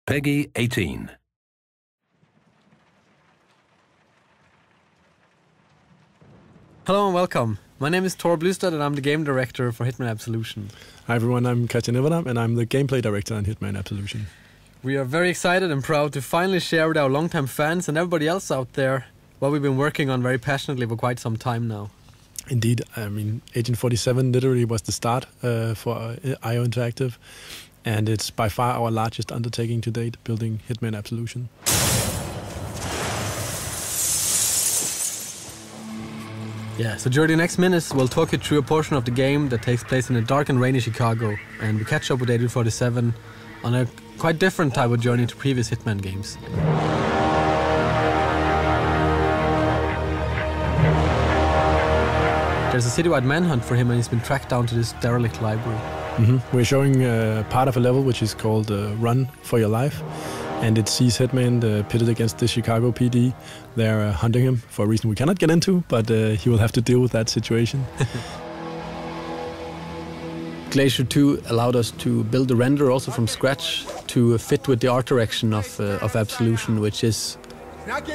Peggy 18. Hello and welcome. My name is Tor Blustad and I'm the game director for Hitman Absolution. Hi everyone, I'm Katja Nivedam and I'm the gameplay director on Hitman Absolution. We are very excited and proud to finally share with our longtime fans and everybody else out there what we've been working on very passionately for quite some time now. Indeed, I mean, Agent 47 literally was the start for IO Interactive, and it's by far our largest undertaking to date, building Hitman Absolution. Yeah, so during the next minutes we'll talk you through a portion of the game that takes place in a dark and rainy Chicago, and we catch up with Agent 47 on a quite different type of journey to previous Hitman games. There's a citywide manhunt for him and he's been tracked down to this derelict library. We're showing part of a level which is called Run for Your Life, and it sees Hitman pitted against the Chicago PD. They're hunting him for a reason we cannot get into, but he will have to deal with that situation. Glacier 2 allowed us to build a render also from scratch to fit with the art direction of Absolution, which is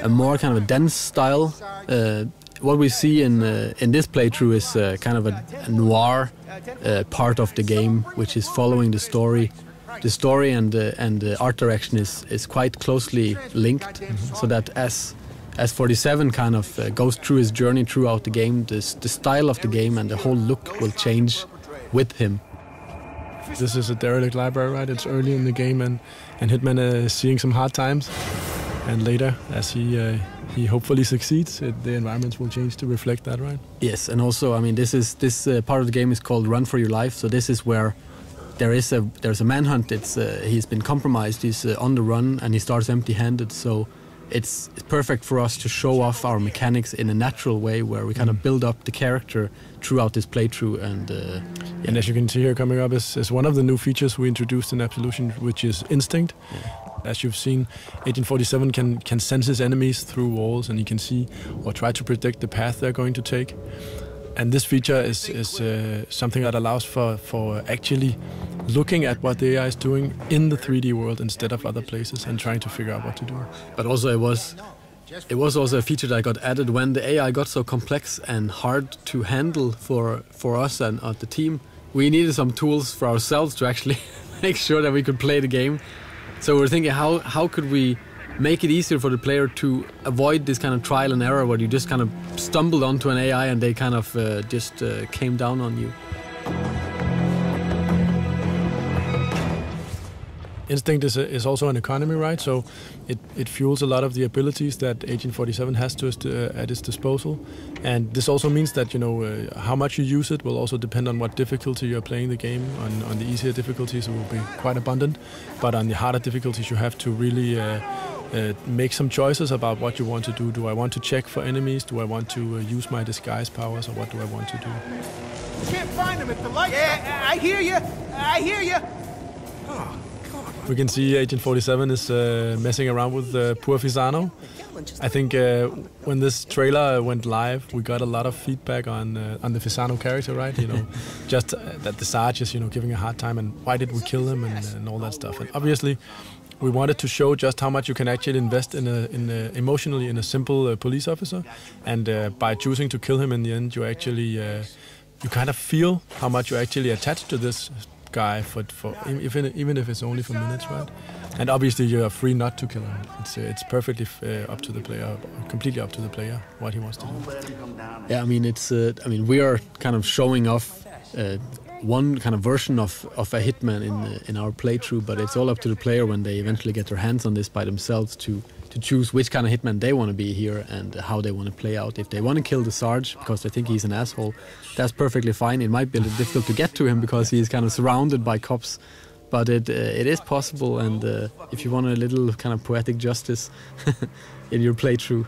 a more kind of a dense style. What we see in this playthrough is kind of a noir part of the game, which is following the story. The story and the art direction is quite closely linked, so that as 47 kind of goes through his journey throughout the game, the style of the game and the whole look will change with him. This is a derelict library, right? It's early in the game, and Hitman is seeing some hard times. And later, as he hopefully succeeds, the environments will change to reflect that, right? Yes, and also, I mean, this part of the game is called Run for Your Life. So this is where there's a manhunt. He's been compromised. He's on the run, and he starts empty-handed. So it's perfect for us to show off our mechanics in a natural way, where we kind of build up the character throughout this playthrough. And as you can see here, coming up is one of the new features we introduced in Absolution, which is Instinct. Yeah. As you've seen, Agent 47 can sense his enemies through walls, and he can see or try to predict the path they're going to take. And this feature is something that allows for actually looking at what the AI is doing in the 3D world instead of other places and trying to figure out what to do. But also it was also a feature that got added when the AI got so complex and hard to handle for us and the team. We needed some tools for ourselves to actually make sure that we could play the game. So we're thinking, how could we make it easier for the player to avoid this kind of trial and error where you just kind of stumbled onto an AI and they kind of just came down on you. Instinct is also an economy, right? So it fuels a lot of the abilities that Agent 47 has at his disposal. And this also means that, how much you use it will also depend on what difficulty you're playing the game. On the easier difficulties, it will be quite abundant. But on the harder difficulties, you have to really make some choices about what you want to do. Do I want to check for enemies? Do I want to use my disguise powers? Or what do I want to do? Can't find him at the light. Yeah, I hear you. I hear you. Oh. We can see Agent 47 is messing around with poor Fisano. I think when this trailer went live, we got a lot of feedback on the Fisano character, right? Just that the Sarge is, giving a hard time, and why did we kill him, and all that stuff. And obviously, we wanted to show just how much you can actually invest emotionally in a simple police officer, and by choosing to kill him in the end, you actually you kind of feel how much you actually attached to this guy even if it's only for minutes, right? And obviously you are free not to kill him. It's perfectly up to the player, completely up to the player what he wants to do. Yeah, I mean we are kind of showing off one kind of version of a Hitman in our playthrough, but it's all up to the player when they eventually get their hands on this by themselves to choose which kind of Hitman they want to be here and how they want to play out. If they want to kill the Sarge because they think he's an asshole, that's perfectly fine. It might be a little difficult to get to him because he's kind of surrounded by cops, but it is possible. And if you want a little kind of poetic justice in your playthrough,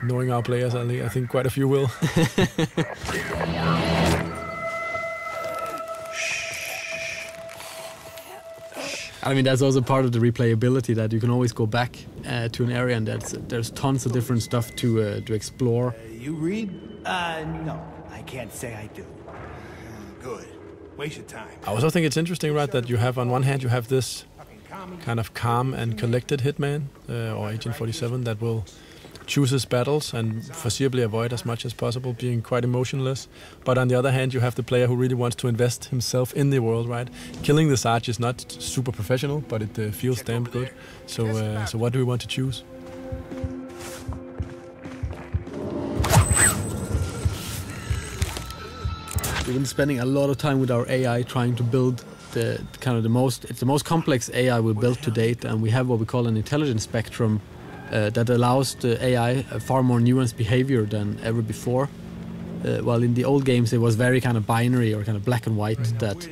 knowing our players, I think quite a few will. I mean, that's also part of the replayability, that you can always go back to an area and there's tons of different stuff to explore. You read? No, I can't say I do. Good. Waste your time. I also think it's interesting, right, that you have on one hand you have this kind of calm and collected hitman or Agent 47 that will choose his battles and foreseeably avoid as much as possible, being quite emotionless. But on the other hand, you have the player who really wants to invest himself in the world, right? Killing the Sarge is not super professional, but it feels damn good. So what do we want to choose? We've been spending a lot of time with our AI trying to build it's the most complex AI we built to date, and we have what we call an intelligence spectrum that allows the AI a far more nuanced behavior than ever before. While in the old games it was very kind of binary or kind of black and white, that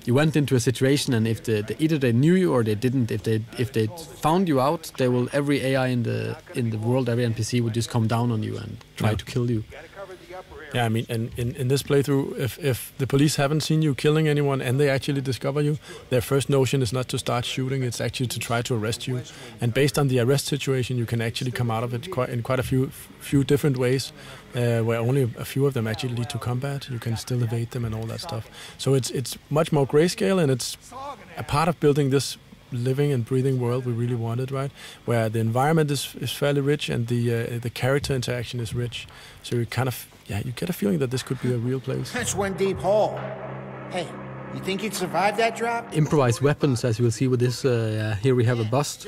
you went into a situation and if either they knew you or they didn't. If they found you out, every AI in the world, every NPC would just come down on you and try to kill you. Yeah, I mean, in this playthrough, if the police haven't seen you killing anyone and they actually discover you, their first notion is not to start shooting, it's actually to try to arrest you. And based on the arrest situation, you can actually come out of it in quite a few different ways, where only a few of them actually lead to combat. You can still evade them and all that stuff. So it's much more grayscale, and it's a part of building this living and breathing world we really wanted, right? Where the environment is fairly rich and the character interaction is rich. So you kind of, you get a feeling that this could be a real place. That's one deep hole. Hey, you think you'd survive that drop? Improvised weapons, as you will see with this. Here we have a bust.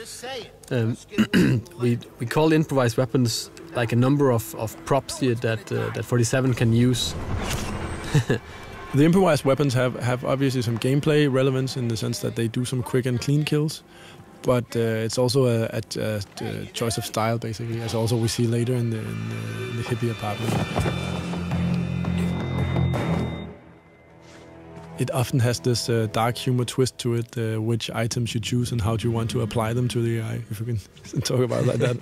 We call improvised weapons like a number of props here that 47 can use. The improvised weapons have obviously some gameplay relevance in the sense that they do some quick and clean kills, but it's also a choice of style, basically, as also we see later in the hippie apartment. It often has this dark humor twist to it, which items you choose and how do you want to apply them to the AI, if we can talk about it like that.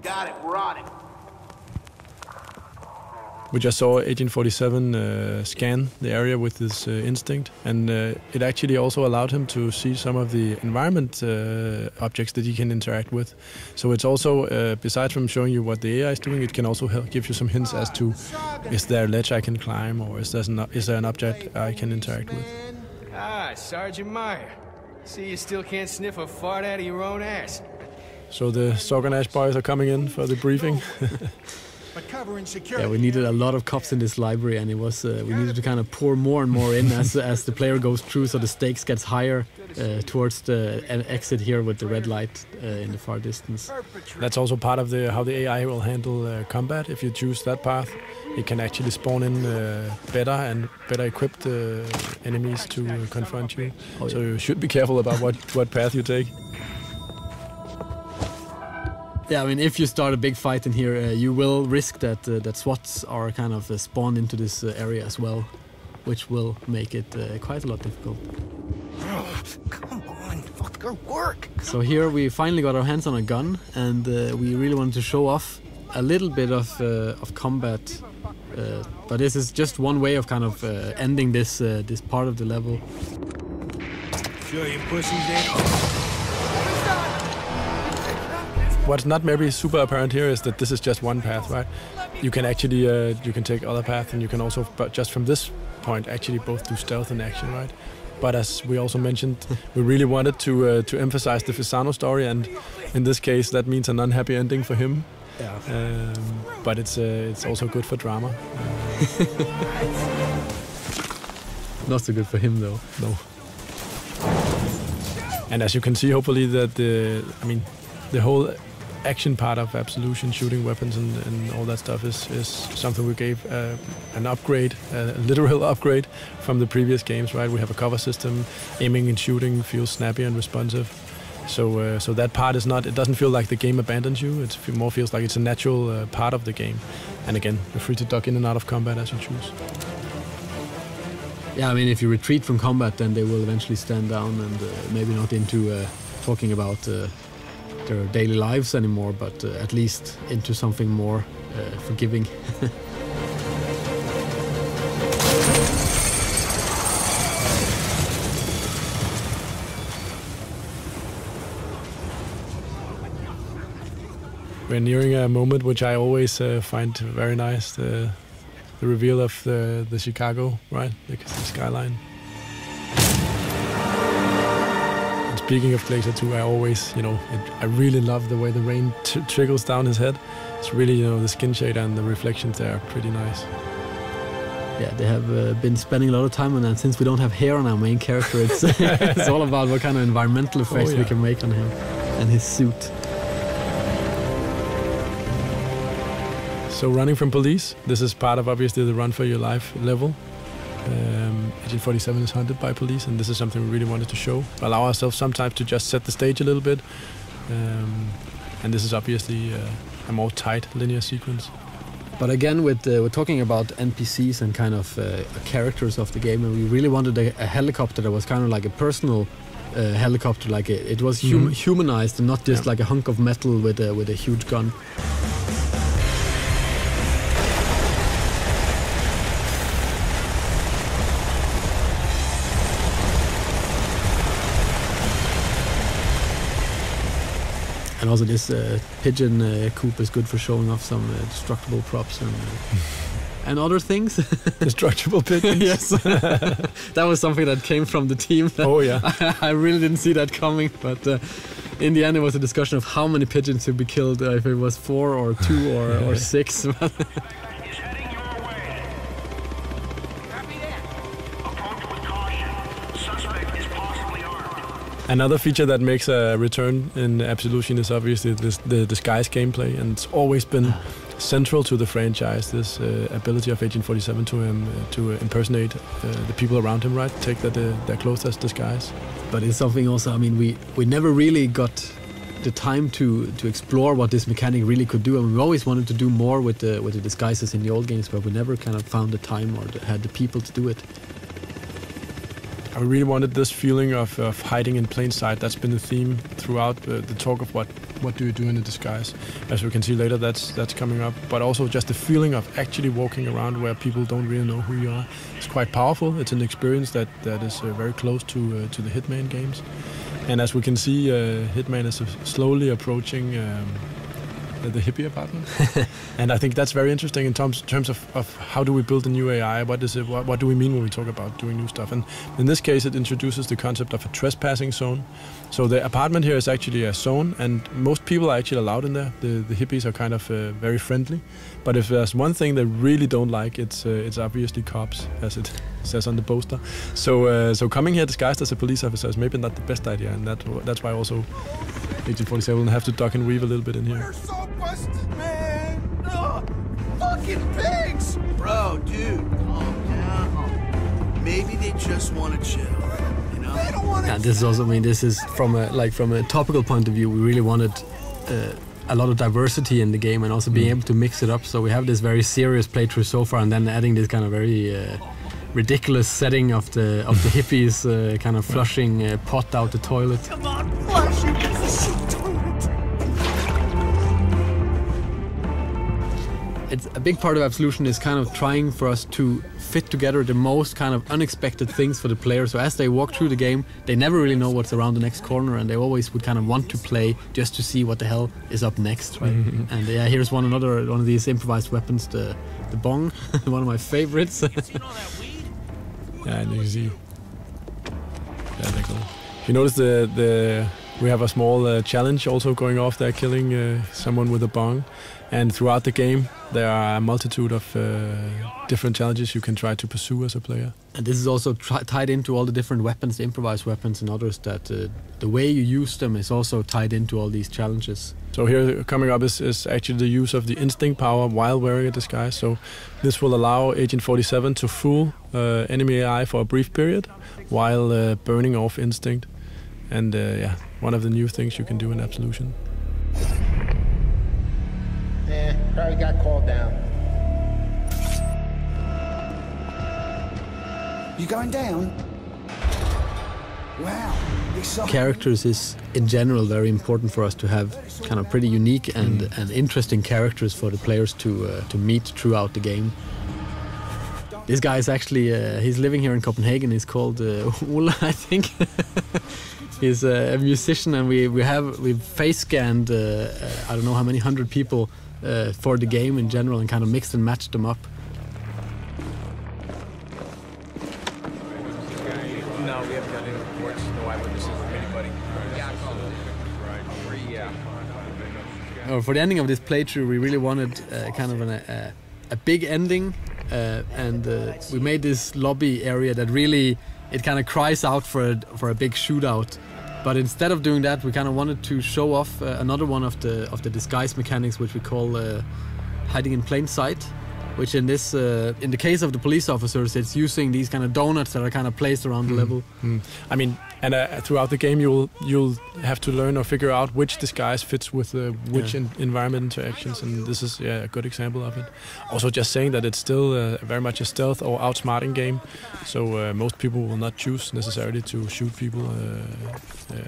Got it, we're on it. We just saw Agent 47 scan the area with his instinct, and it actually also allowed him to see some of the environment objects that he can interact with. So it's also, besides from showing you what the AI is doing, it can also help give you some hints as to, is there a ledge I can climb, or is there an object I can interact with? Ah, Sergeant Meyer. See, you still can't sniff a fart out of your own ass. So the Sorganash boys are coming in for the briefing. Yeah, we needed a lot of cops in this library, and it was we needed to kind of pour more and more in as the player goes through, so the stakes gets higher towards the exit here with the red light in the far distance. That's also part of how the AI will handle combat. If you choose that path, it can actually spawn in better equipped enemies to confront you. Oh, yeah. So you should be careful about what path you take. Yeah, I mean, if you start a big fight in here, you will risk that SWATs are kind of spawned into this area as well, which will make it quite a lot difficult. Oh, come on, fucker, work! So here we finally got our hands on a gun, and we really wanted to show off a little bit of combat. But this is just one way of kind of ending this part of the level. Sure you pussies in? What's not maybe super apparent here is that this is just one path, right? You can actually you can take other paths, and you can also, but just from this point, actually both do stealth and action, right? But as we also mentioned, we really wanted to emphasize the Fisano story, and in this case, that means an unhappy ending for him. Yeah. But it's also good for drama. Not so good for him, though. No. And as you can see, hopefully that the whole action part of Absolution, shooting weapons and all that stuff is something we gave an upgrade, a literal upgrade from the previous games, right? We have a cover system, aiming and shooting feels snappy and responsive. So that part is not, it doesn't feel like the game abandons you, it more feels like it's a natural part of the game. And again, you're free to duck in and out of combat as you choose. Yeah, I mean, if you retreat from combat, then they will eventually stand down and maybe not into talking about their daily lives anymore, but at least into something more forgiving. We're nearing a moment which I always find very nice. the reveal of the Chicago, right? The skyline. And speaking of Glacier 2, I always, I really love the way the rain trickles down his head. It's really, the skin shade and the reflections there are pretty nice. Yeah, they have been spending a lot of time on that. Since we don't have hair on our main character, it's it's all about what kind of environmental effects we can make on him and his suit. So running from police, this is part of obviously the run for your life level. Agent 47 is hunted by police, and this is something we really wanted to show. Allow ourselves sometimes to just set the stage a little bit. And this is obviously a more tight linear sequence. But again, we're talking about NPCs and kind of characters of the game, and we really wanted a helicopter that was kind of like a personal helicopter, like it was humanized and not just like a hunk of metal with a huge gun. And also this pigeon coop is good for showing off some destructible props and other things. Destructible pigeons? Yes. That was something that came from the team. Oh yeah. I really didn't see that coming, but in the end it was a discussion of how many pigeons should be killed, if it was 4 or 2 or 6. Another feature that makes a return in Absolution is obviously the disguise gameplay, and it's always been central to the franchise, this ability of Agent 47 to impersonate the people around him, right? Take their clothes as disguise. But it's something also, I mean, we never really got the time to explore what this mechanic really could do. I mean, we always wanted to do more with the disguises in the old games, but we never kind of found the time or had the people to do it. I really wanted this feeling of hiding in plain sight. That's been the theme throughout the talk of what do you do in a disguise. As we can see later, that's coming up. But also just the feeling of actually walking around where people don't really know who you are. It's quite powerful. It's an experience that is very close to the Hitman games. And as we can see, Hitman is slowly approaching the hippie apartment. And I think that's very interesting in terms of how do we build a new AI, what do we mean when we talk about doing new stuff. And in this case it introduces the concept of a trespassing zone. So the apartment here is actually a zone, and most people are actually allowed in there. The hippies are kind of very friendly, but if there's one thing they really don't like, it's obviously cops, as it says on the poster. So coming here disguised as a police officer is maybe not the best idea, and that's why also Agent 47 will have to duck and weave a little bit in here. We're so busted, man! Ugh, fucking pigs! Bro, dude, calm down. Maybe they just want to chill, you know? They don't want to. Yeah, this is also, I mean, this is from a topical point of view, we really wanted a lot of diversity in the game and also being able to mix it up. So we have this very serious playthrough so far, and then adding this kind of very ridiculous setting of the hippies kind of flushing pot out the toilet. Come on, flush you piece of shit toilet! It's a big part of Absolution is kind of trying for us to fit together the most kind of unexpected things for the player. So as they walk through the game, they never really know what's around the next corner, and they always would kind of want to play just to see what the hell is up next, right? And yeah, here's one of these improvised weapons, the bong, one of my favorites. Yeah, and you can see. Yeah, they're cool. You notice we have a small challenge also going off there, killing someone with a bong. And throughout the game, there are a multitude of different challenges you can try to pursue as a player. And this is also tied into all the different weapons, the improvised weapons and others, that the way you use them is also tied into all these challenges. So here coming up is actually the use of the instinct power while wearing a disguise. So this will allow Agent 47 to fool enemy AI for a brief period while burning off instinct. And yeah, one of the new things you can do in Absolution. Probably got called down. You going down? Wow. Characters is, in general, very important for us to have kind of pretty unique and interesting characters for the players to meet throughout the game. This guy is actually, he's living here in Copenhagen. He's called Ola, I think. He's a musician, and we've face scanned I don't know how many 100 people for the game in general, and kind of mixed and matched them up. No, we haven't got any reports. No eyewitnesses from anybody. For the ending of this playthrough, we really wanted kind of a big ending, and we made this lobby area that really it kind of cries out for a big shootout. But instead of doing that, we kind of wanted to show off another one of the disguise mechanics, which we call hiding in plain sight. Which in the case of the police officers, it's using these kind of donuts that are kind of placed around the level. I mean, and throughout the game, you'll have to learn or figure out which disguise fits with which environment interactions, and this is a good example of it. Also, just saying that it's still very much a stealth or outsmarting game, so most people will not choose necessarily to shoot people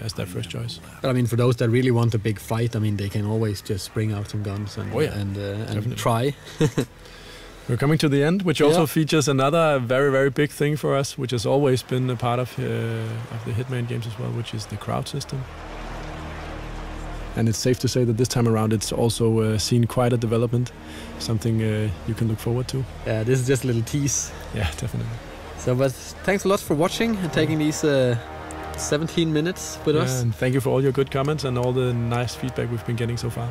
as their first choice. But I mean, for those that really want a big fight, I mean, they can always just bring out some guns and try. We're coming to the end, which also features another very, very big thing for us, which has always been a part of the Hitman games as well, which is the crowd system. And it's safe to say that this time around it's also seen quite a development, something you can look forward to. Yeah, this is just a little tease. Yeah, definitely. So, but thanks a lot for watching and taking these 17 minutes with us. And thank you for all your good comments and all the nice feedback we've been getting so far.